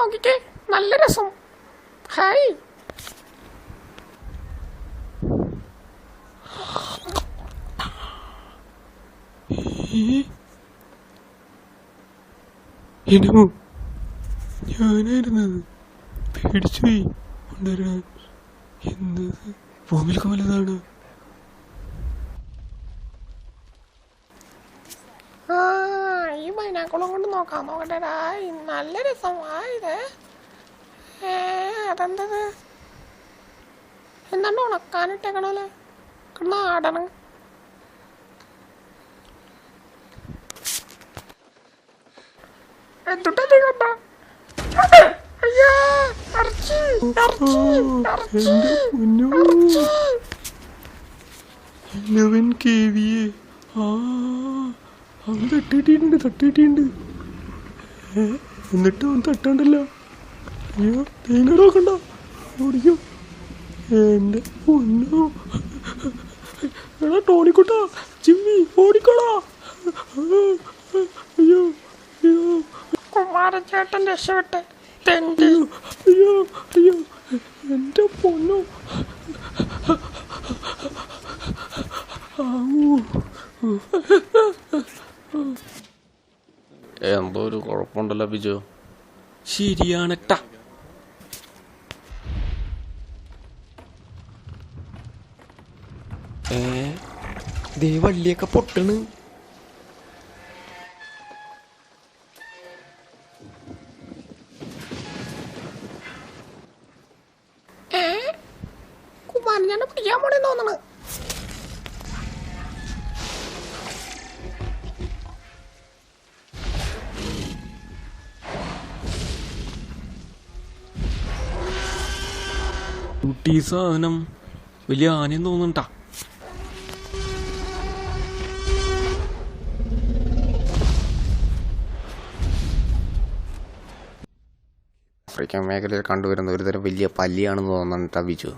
നോക്കിക്കേ, നല്ല രസം. ഹായ്. ഞാനായിരുന്നത് പേടിച്ചുപോയി. കൊണ്ടുവരാൻ എന്നത് ഭൂമിയിലൊക്കെ വലുതാണ്. ഈ ബൈനാക്കുളം കൊണ്ട് നോക്കാൻ നോക്കട്ടെടാ. നല്ല രസം. ഇത് അതെന്തത്? എന്താണ്ട് ഉണക്കാനിട്ടേക്കണല്ലേ നാടണ്. എന്തുട്ടാ കണ്ട? അയ്യോ, അവൻ തട്ടിയിട്ടുണ്ട്. എന്നിട്ട് അവൻ തട്ടാണ്ടല്ലോ. അയ്യോ, തേങ്ങ നോക്കണ്ട, ഓടിക്കും. എന്റെ പൊന്നോ, എടാ ടോണിക്കുട്ടാ, ജിമ്മി ഓടിക്കോടാ. അയ്യോ അയ്യോ, കുമാരച്ചേട്ടൻ രക്ഷപ്പെട്ട്. അയ്യോ അയ്യോ, എന്റെ പൊന്നോ. എന്തോ ഒരു കുഴപ്പമുണ്ടല്ലോ ബിജു. ശരിയാണട്ടാ. ദേ വള്ളിയൊക്കെ പൊട്ടണ്. കുമാരനെ പിടിക്കാൻ പോണേ തോന്നണ്. കുട്ടി സാധനം വലിയ ആനയും തോന്നുന്നുണ്ടാ. ആഫ്രിക്കൻ മേഖലയിൽ കണ്ടുവരുന്ന ഒരുതരം വലിയ പല്ലിയാണെന്ന് തോന്നുന്നുണ്ടാ ബിജു.